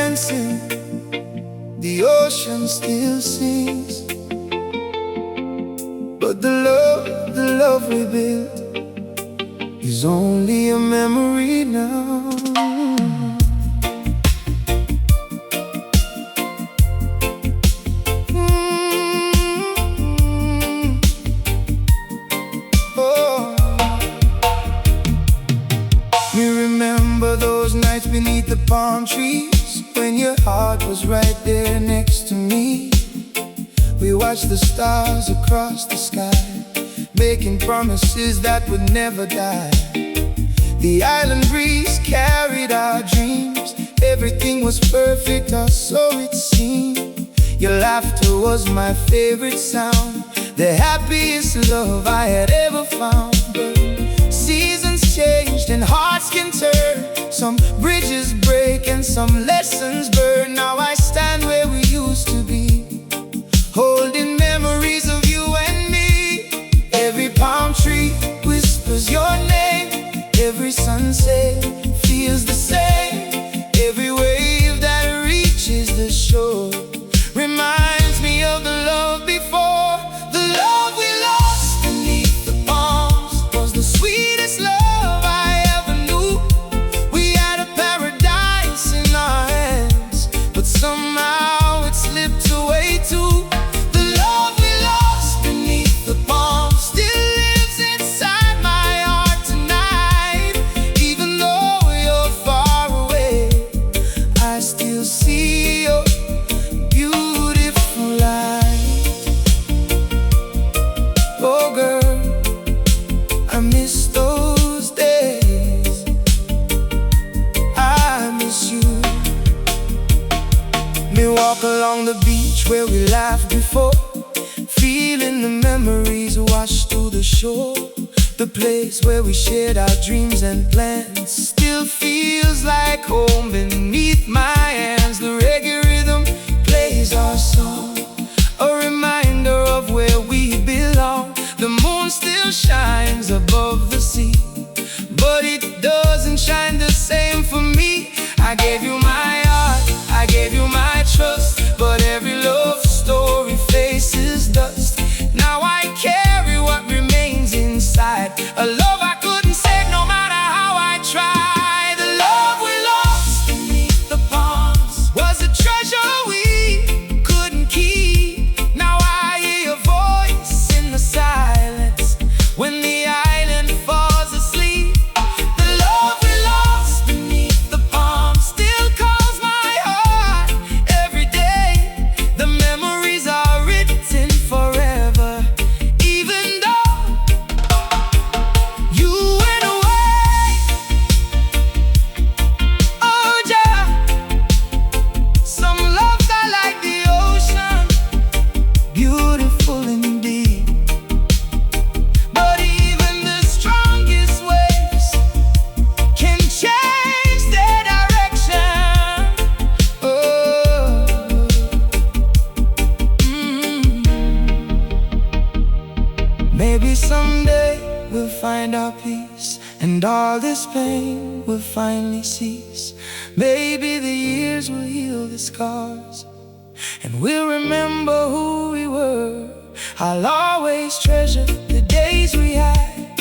dancing, the ocean still sings. But the love we built is only a memory now. Me remember those nights beneath the palm trees, when your heart was right there next to me. We watched the stars across the sky, making promises that would never die. The island breeze carried our dreams. Everything was perfect, or so it seemed. Your laughter was my favorite sound, the happiest love I had ever found. But seasons changed and hearts can turn. Some bridges break and some lessons burn. Now I stand where we used to be, holding memories of you and me. Every palm tree whispers your name, every sunset feels the same. Every wave that reaches the shore reminds me of the love before. The love we lost beneath the palms was the sweetest love I ever knew. We had a paradise in our hands, but somehow it slipped away too. The love we lost beneath the palms still lives inside my heart tonight. Even though you're far away, I still see your beautiful light. Oh girl, I miss those days, I miss you. Me walk along the beach where we laughed before, feeling the memories wash through the shore. The place where we shared our dreams and plans still feels like home beneath my hands. The reggae rhythm plays our song, a reminder of where we belong. The moon still shines above the sea, but it doesn't shine the same for me. I gave you my heart, I gave you my trust, but every love story faces dust. Now I carry what remains inside, a love I couldn't save no matter how I tried. The love we lost beneath the palms was a treasure we couldn't keep. Now I hear your voice in the silence when the island falls asleep. The love we lost beneath the palms still calls my heart every day. The memories are written forever, even though you went away. Oh yeah, some loves are like the ocean, beautiful indeed. But even the strongest waves can change their direction. Oh, maybe someday we'll find our peace, and all this pain will finally cease. Maybe the years will heal the scars, and we'll remember who we were. I'll always treasure the days we had,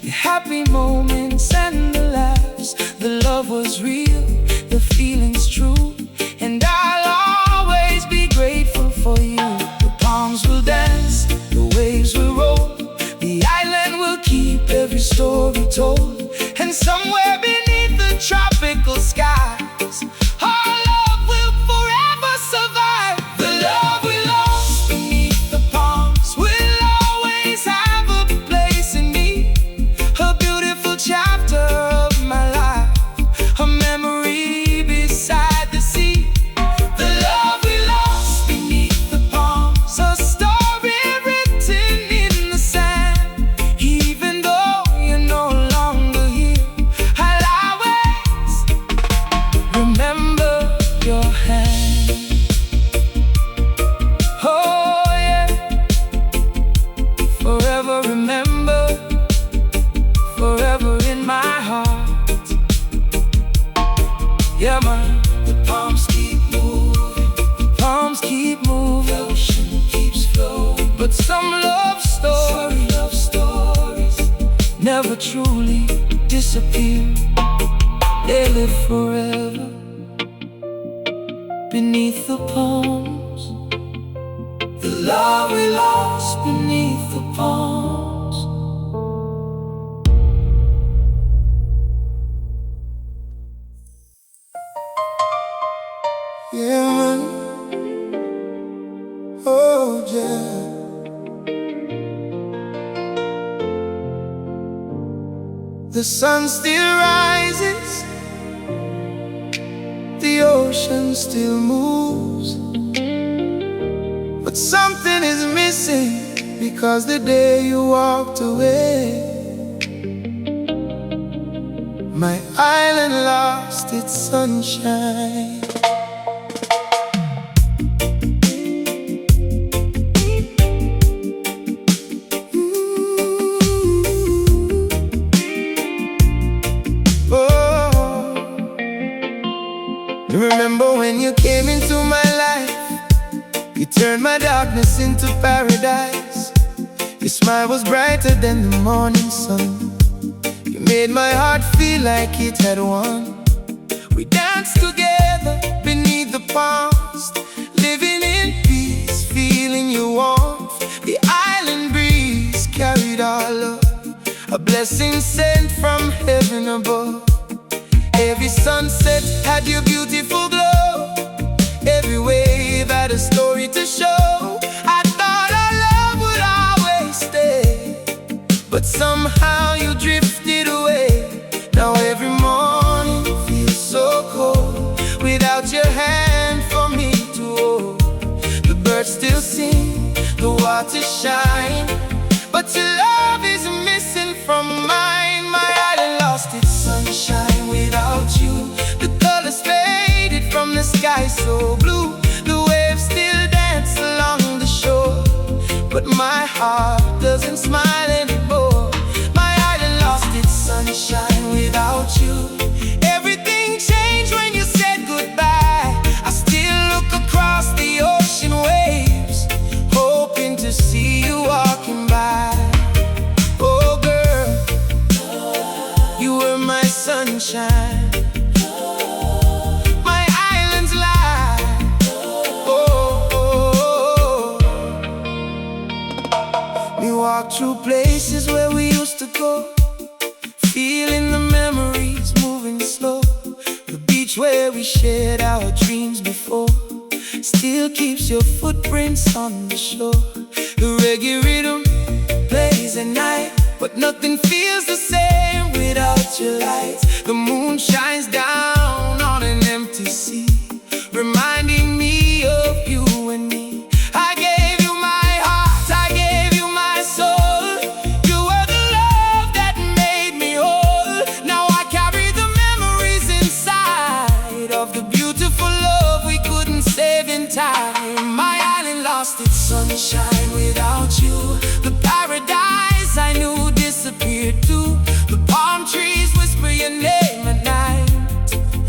the happy moments and the laughs. The love was real, the feelings true, and I'll always be grateful for you. The palms will dance, the waves will roll, the island will keep every story told. And somewhere beneath the tropical skies, our love will forever survive. The love we lost beneath the palms will always have a place in me, a beautiful chapter of my life, a memory beside The palms keep moving, palms keep moving, the ocean keeps flowing. But some love stories never truly disappear. They live forever beneath the palms. The love we lost beneath the palms. Yeah, man. Oh, yeah. The sun still rises, the ocean still moves, but something is missing because the day you walked away, my island lost its sunshine. Remember when you came into my life, you turned my darkness into paradise. Your smile was brighter than the morning sun. You made my heart feel like it had won. We danced together beneath the palms, living in peace, feeling your warmth. The island breeze carried our love, a blessing sent from heaven above. Every sunset had your beautiful glow, every wave had a story to show. I thought our love would always stay, but somehow you drifted away. Now every morning feels so cold without your hand for me to hold. The birds still sing, the water shine, but your love is missing from mine. My island lost its sunshine without you. The colors faded from the sky so blue. The waves still dance along the shore, but my heart doesn't smile anymore. My island lost its sunshine without you. Everything changed when you said goodbye. I still look across the ocean waves, hoping to see you walking by. Oh girl, you were my sunshine, my island's light. Oh, oh, oh. We walked through places where we used to go, feeling the memories moving slow. The beach where we shared our dreams before still keeps your footprints on the shore. The reggae rhythm plays at night, but nothing feels the same without your light. The moon shines down on an empty sea, reminding me of you and me. I gave you my heart, I gave you my soul. You were the love that made me whole. Now I carry the memories inside of the beautiful love we couldn't save in time. My island lost its sunshine without you. The paradise I knew disappeared too. The palm trees whisper your name at night,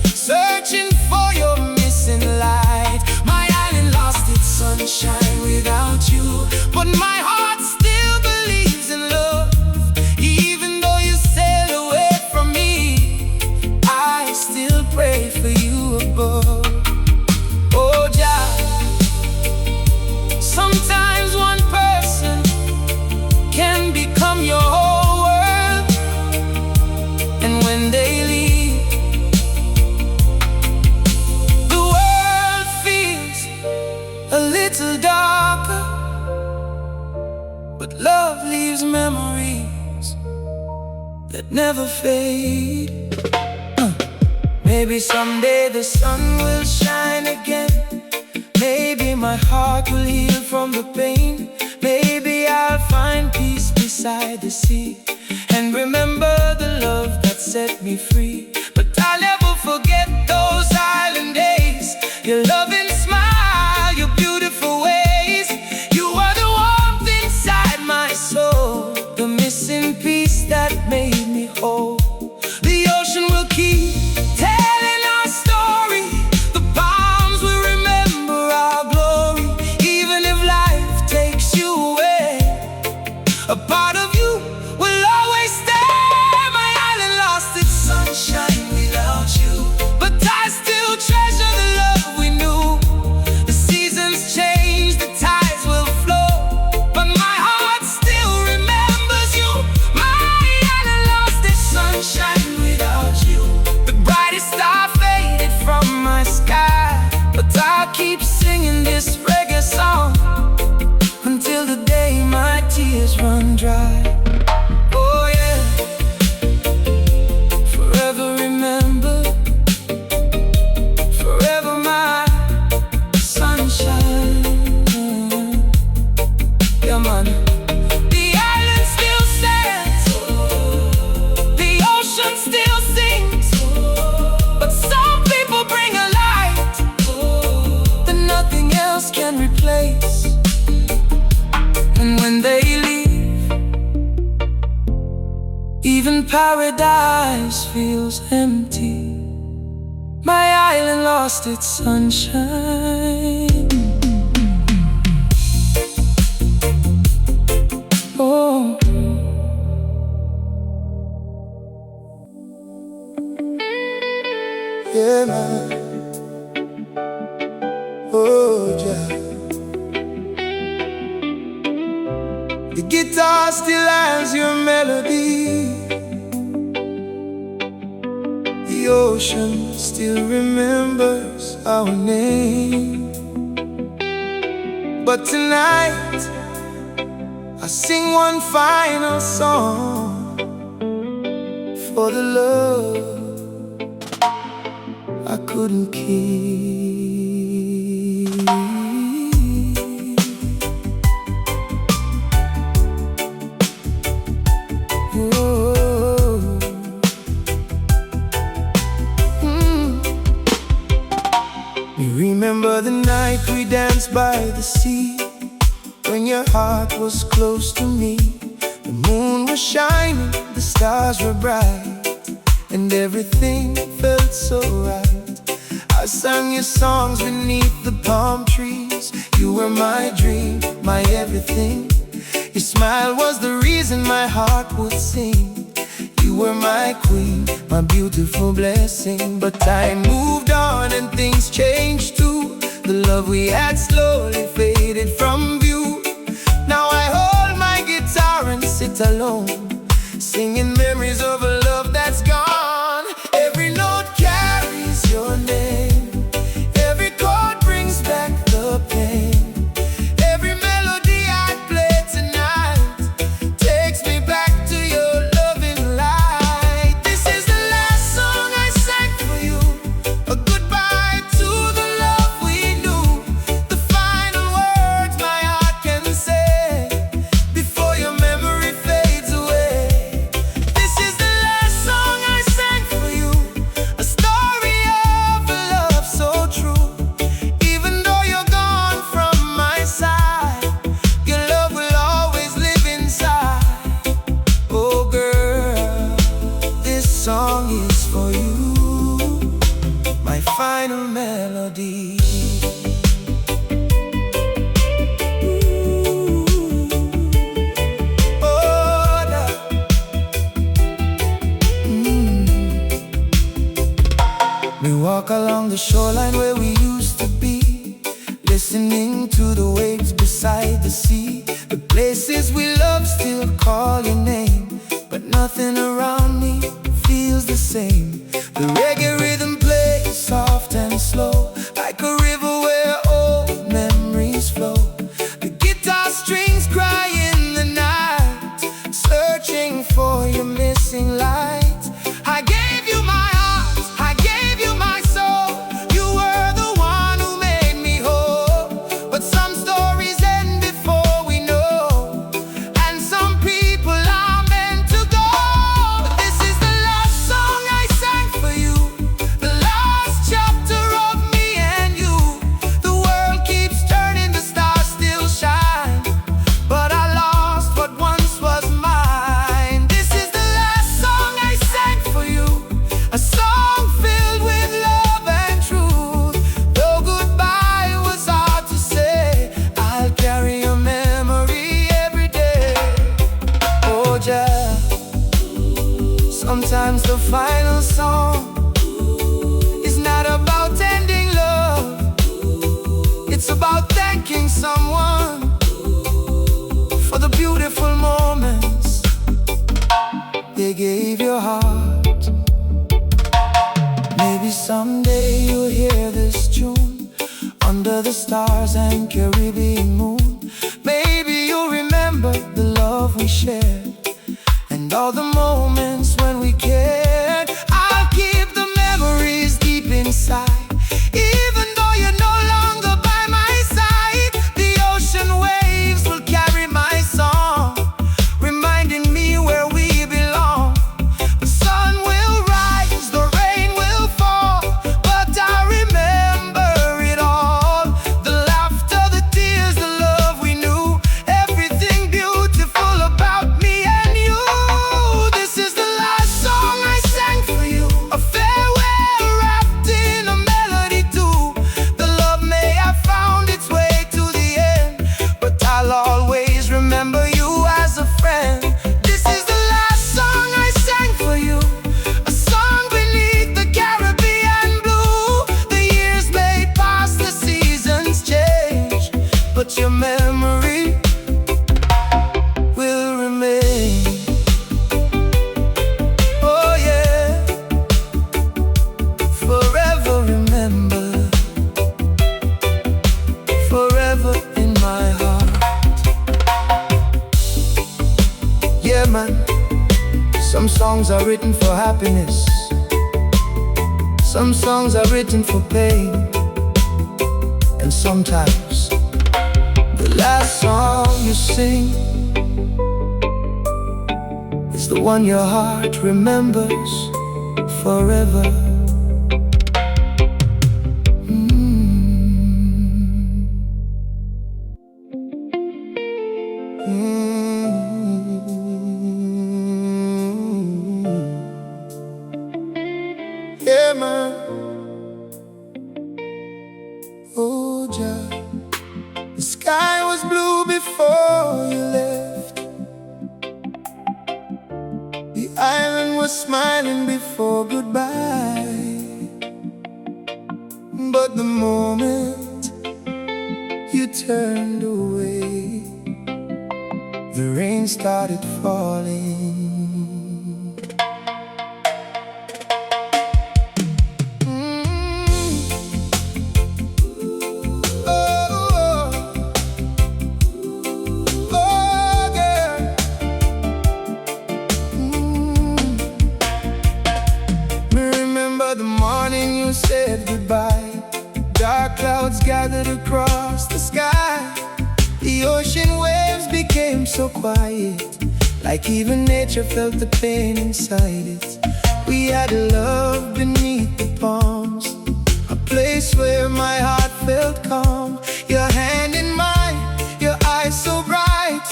searching for your missing light. My island lost its sunshine without you, but my heart still believes in love. Even though you sailed away from me, I still pray for you above. Oh Jah, sometimes one person can become your whole world, and when they leave, the world feels a little darker. But love leaves memories that never fade. Maybe someday the sun will shine again. Maybe my heart will heal from the pain. Maybe I'll find peace beside the sea, and remember the love that set me free. But I'll never forget those island days, your loving smile, your beautiful ways. You were the warmth inside my soul, the missing piece that made me whole. The ocean will keep telling our story, this reggae song until the day my tears run dry. Oh yeah, forever remember, forever my sunshine. Yeah man, the island still stands, the ocean still sings, but some people bring a light that nothing else can replace. And when they leave, even paradise feels empty. My island lost its sunshine. Oh, yeah man. Oh yeah. The guitar still has your melody, the ocean still remembers our name. But tonight I sing one final song for the love I couldn't keep. Remember the night we danced by the sea, when your heart was close to me. The moon was shining, the stars were bright, and everything felt so right. I sang your songs beneath the palm trees. You were my dream, my everything. Your smile was the reason my heart would sing. You were my queen, my beautiful blessing. But time moved on and things changed too. The love we had slowly faded from view. Now I hold my guitar and sit alone, singing memories of a love that's gone. Every note carries your name, every chord brings back the pain. Every melody I play tonight takes me back to your loving light. This is the last song I sang for you, a goodbye to the love we knew. The final words my heart can say before your memory fades away. This is the last song I sang for you, a story of a love so true. Even though you're gone from my side, your love will always live inside. Oh girl, this song is for you, my final melody. Oh, love. We walk along the shoreline where we used to be, listening to the waves beside the sea. The places we love still call your name, but nothing around me feels the same. The reggae rhythm plays soft and slow, like a river where old memories flow. The guitar strings cry in the night, searching for your missing light. I gave you my heart, I gave you my soul. You were the one who made me whole. But some stories end before we know, and some people are meant to go. But this is the last song I sang for you, the last chapter of me and you. The world keeps turning, the stars still shine, but I lost what once was mine. This is the last song I sang for you, a song filled with love and truth. Though goodbye was hard to say, I'll carry your memory every day. Oh yeah, sometimes the final song is not about ending love, it's about thanking someone for the beautiful moments they gave your heart. Maybe someday you'll hear this tune under the stars and Caribbean moon. Maybe you'll remember the love we shared and all the moments when we cared. I'll keep the memories deep inside, even though you're no longer by my side. The ocean waves will carry my song, reminding me where we belong. The sun will rise, the rain will fall, but I remember it all. The laughter, the tears, the love we knew, everything beautiful about me and you. This is the last song I sang for you, a farewell wrapped in a melody too. The love may have found its way to the end, but I'll always remember you as a friend. This is the last song I sang for you, a song beneath the Caribbean blue. The years may pass, the seasons change, but your memory will remain. Oh yeah, forever remember, forever in my heart. Yeah man, some songs are written for happiness, some songs are written for pain, and sometimes the last song you sing is the one your heart remembers forever. Yeah man, oh Jah, the sky was blue before you left, the island was smiling before goodbye. But the moment you turned away, the rain started falling. The morning you said goodbye, dark clouds gathered across the sky. The ocean waves became so quiet, like even nature felt the pain inside it. We had a love beneath the palms, a place where my heart felt calm. Your hand in mine, your eyes so bright,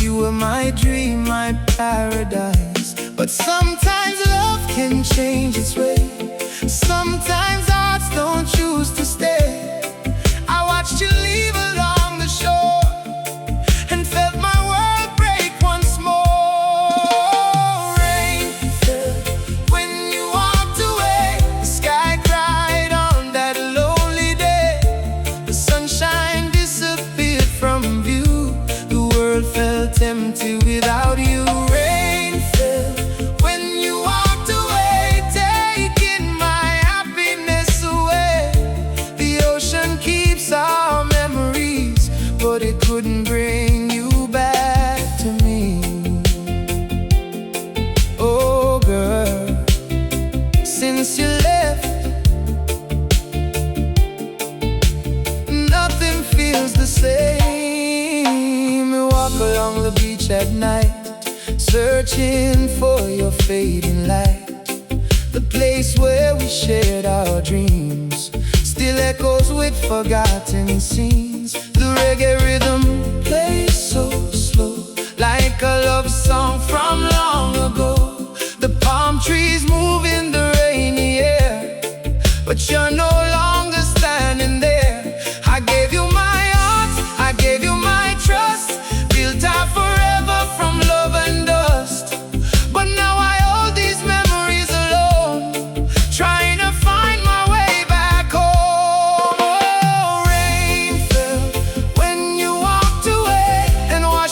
you were my dream, my paradise. But sometimes love can change its way, sometimes hearts don't choose to stay. I watched you leave along the shore and felt my world break once more. Rain fell when you walked away, the sky cried on that lonely day. The sunshine disappeared from view, the world felt empty without you. Rain fell when you walked away, taking my happiness away. The ocean keeps our memories, but it couldn't bring you back to me. Oh girl, since you left, nothing feels the same. We walk along the beach at night, searching for your fading light. The place where we shared our dreams still echoes with forgotten scenes. The reggae rhythm plays so slow, like a love song from long ago. The palm trees move in the rainy air, but you're no longer standing there. I gave you my heart, I gave you my trust, built our forever from love and dust. But now I hold these memories alone, trying to find my way back home. Oh, rain fell when you walked away and washed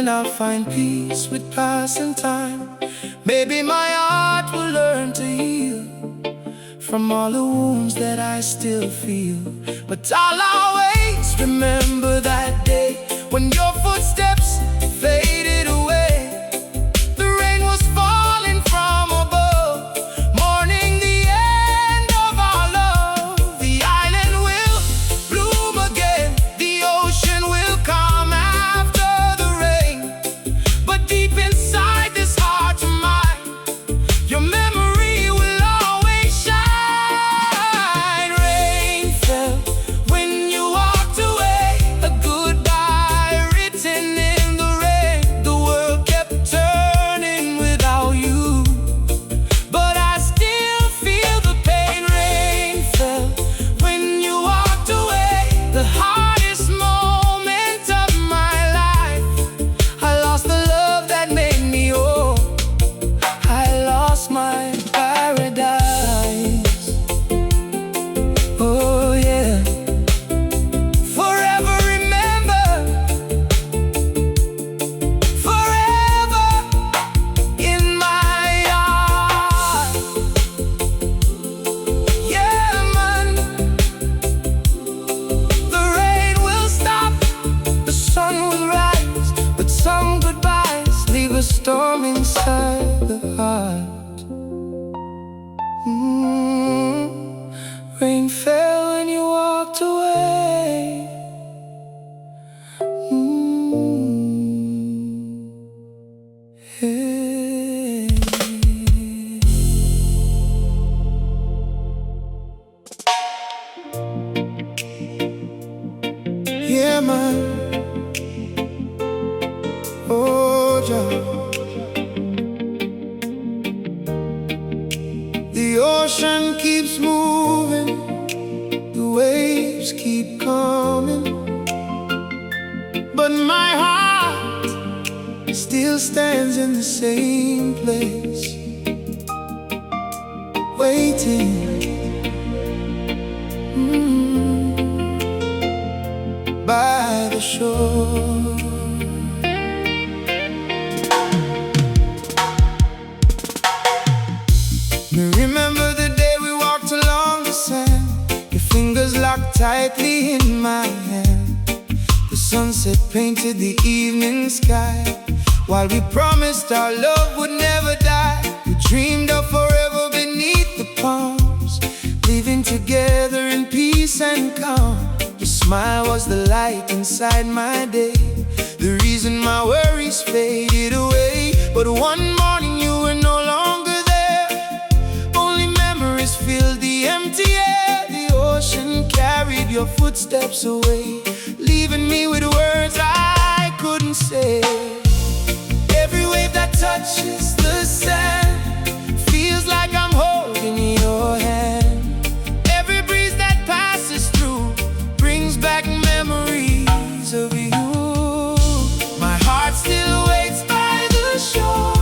and I'll find peace with passing time. Maybe my heart will learn to heal from all the wounds that I still feel. But I'll always remember that day when your footsteps faded away. The rain was falling from above, mourning the end of our love. The island will bloom again, the ocean will come after the rain. But deep inside this heart of mine, your memory will always shine. Rain fell when you walked away, a goodbye written in the rain. The world kept turning without you, but I still feel the pain. Rain fell when you walked away, the hardest moment of my life. I lost the love that made me whole, I lost my paradise. Oh yeah, forever remember, forever in my heart. Yeah man, the rain will stop, the sun will rise, but some goodbyes leave a storm inside the heart. Rain fell when you walked away. Hey. Yeah man, oh Jah. The ocean keeps moving, the waves keep coming, but my heart still stands in the same place, waiting. By the shore. Remember the day we walked along the sand, your fingers locked tightly in my hand. The sunset painted the evening sky, while we promised our love would never die. We dreamed of forever beneath the palms, living together in peace and calm. Your smile was the light inside my day, the reason my worries faded away. But one morning you were no longer there, only memories filled the empty air. The ocean carried your footsteps away, leaving me with words I couldn't say. Every wave that touches the sand feels like I'm holding your hand. Every breeze that passes through brings back memories of you. My heart still waits by the shore,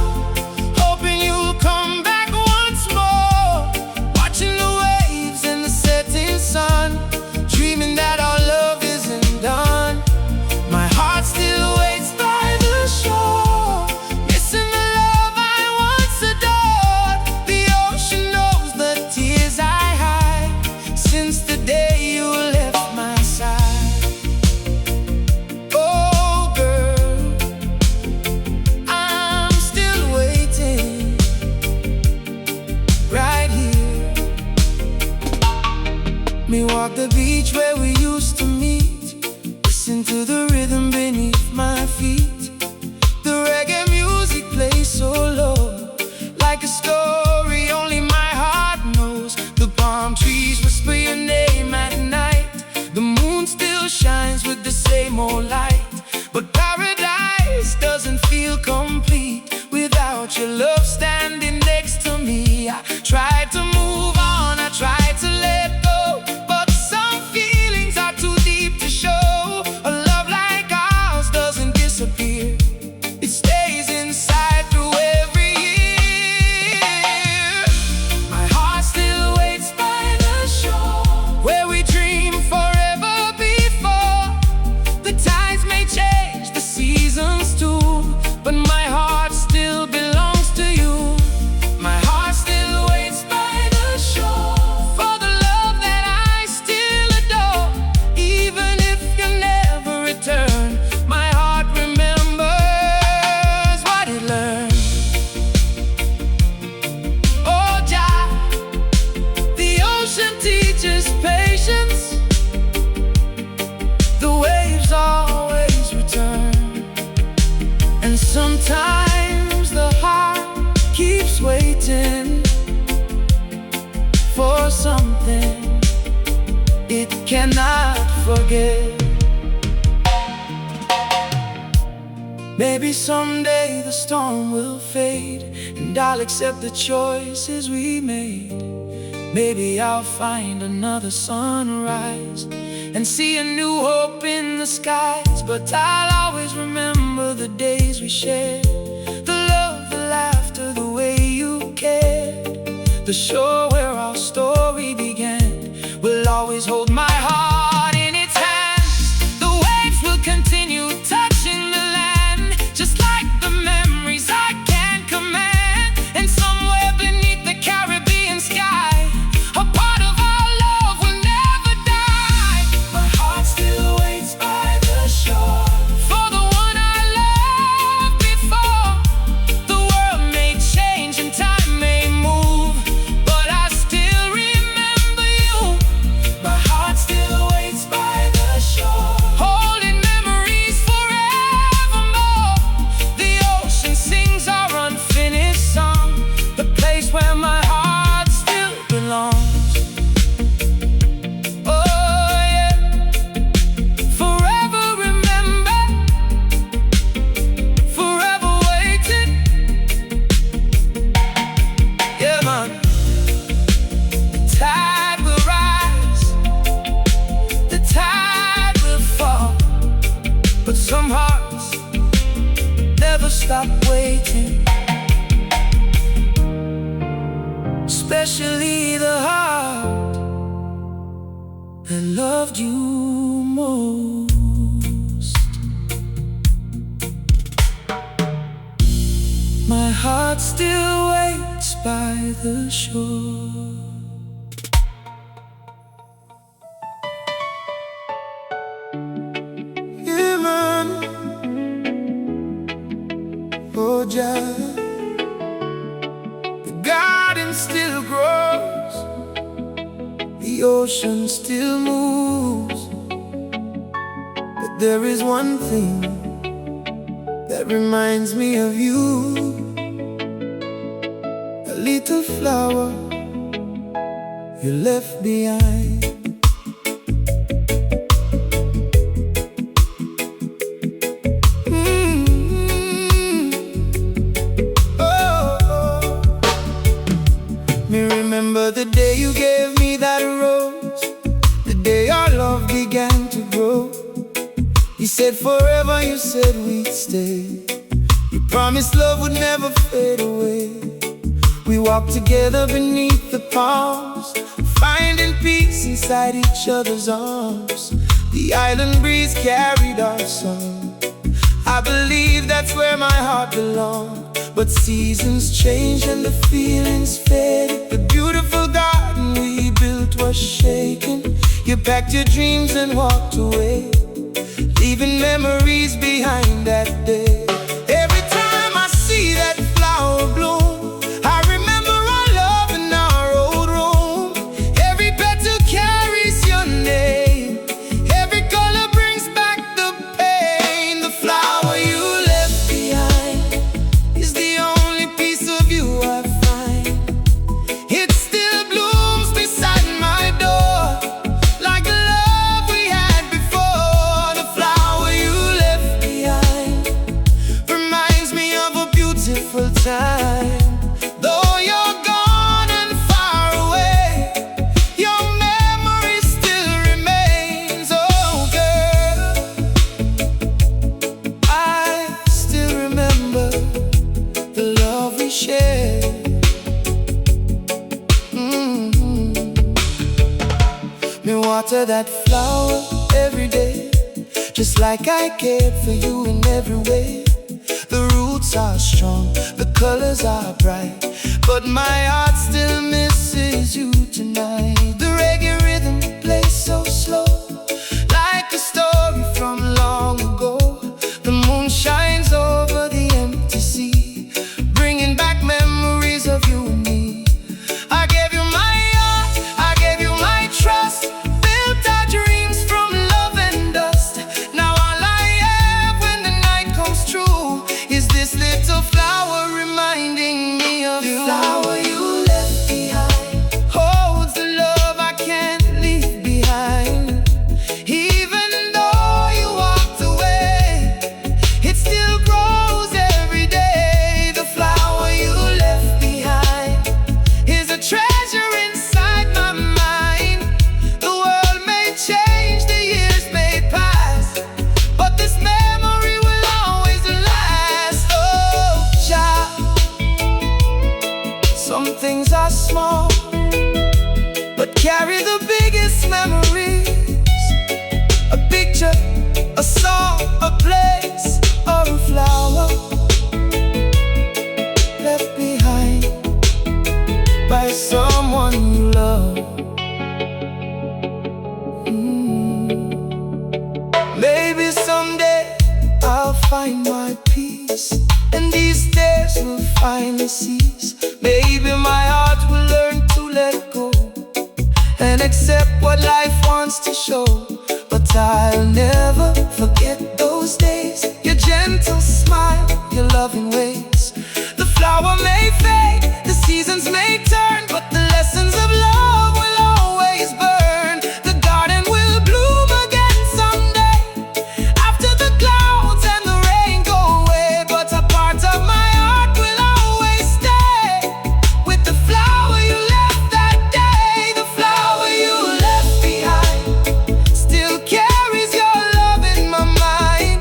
hoping you'll come back once more. Watching the waves and the setting sun, dreaming that our love isn't done. My heart still waits by the shore, missing the love I once adored. The ocean knows the tears I hide since the day you left my side. Oh girl, I'm still waiting right here. Me walk the beach where we used to meet, listen to the rhythm beneath my feet. The reggae music plays so low, like a story only my heart knows. The palm trees whisper your name at night, the moon still shines with the same old light. But paradise doesn't feel complete without your love standing next to me. I tried to move on, I tried to let go, but some feelings are too deep to show. A love like ours doesn't disappear, it stays inside through every year. My heart still waits by the shore, where we dream forever before. The tides may change, the seasons too, cannot forget. Maybe someday the storm will fade, and I'll accept the choices we made. Maybe I'll find another sunrise and see a new hope in the skies. But I'll always remember the days we shared, the love, the laughter, the way you cared. The shore where our story began will always hold my heart in its hands. The waves will continue touching the land, just like the memories I can't command. And somewhere beneath the Caribbean sky, a part of our love will never die. My heart still waits by the shore for the one I loved before. The world may change and time may move, but I still remember you. My heart still waits by the shore, holding memories forevermore. The ocean sings our unfinished song, the place where my heart still belongs. Oh yeah, forever remember, forever waiting. Yeah man, the tide will rise, the tide will fall, but some hearts never stop waiting. Especially the heart that loved you most. My heart still waits by the shore. Yeah man, oh Jah, the garden still grows, the ocean still moves, but there is one thing that reminds me of you. A little flower you left behind. Me remember the day you gave me that rose, the day our love began to grow. You said forever, you said we'd stay. You promised love would never fade away. We walked together beneath the palms, finding peace inside each other's arms. The island breeze carried our song. I believe that's where my heart belonged. But seasons changed and the feelings faded. The beautiful garden we built was shaken. You packed your dreams and walked away, leaving memories behind that day. Every time I see that flower bloom, I remember our love in our old room. Every petal carries your name, every color brings back the pain. The flower you left behind is the only piece of you I find. It still blooms beside my door, like the love we had before. The flower you left behind reminds me of a beautiful time. Though you're gone and far away, your memory still remains. Oh girl, I still remember the love we shared. Me water that flower every day, just like I cared for you in every way. The roots are strong, the colors are bright, but my heart still misses you tonight. The reggae rhythm plays so slow, like a story from long ago. The moon shines over the empty sea, bringing back memories of you and me. I gave you my heart, I gave you my trust, built our dreams from love and dust. Now all I have when the night comes true is this little flower reminding me of you. The flower you left behind holds the love I things are small, but carry the biggest memories. A picture, a song, a place, or a flower left behind by someone you love. Maybe someday I'll find my peace, and these days will finally cease. Maybe my heart will learn to let go and accept what life wants to show. But I'll never forget those days, your gentle smile, your loving ways. The flower may fade, the seasons may turn, but the lessons of love will always burn. The garden will bloom again someday, after the clouds and the rain go away. But a part of my heart will always stay with the flower you left that day. The flower you left behind still carries your love in my mind.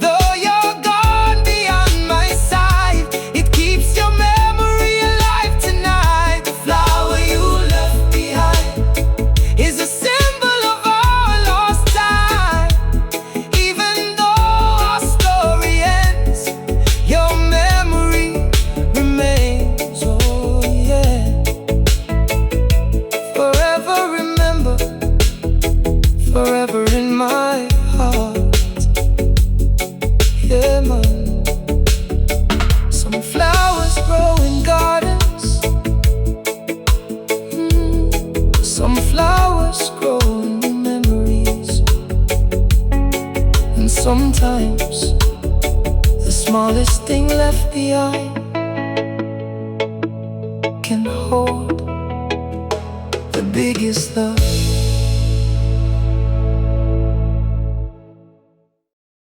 Though you're gone beyond my sight, it keeps your memory alive tonight. The flower you left behind is a symbol of our lost time. Even though our story ends, your memory remains. Oh yeah, forever remember, forever in my heart. Yeah, man. Some flowers grow in gardens, some flowers grow in memories. And sometimes the smallest thing left behind can hold the biggest love.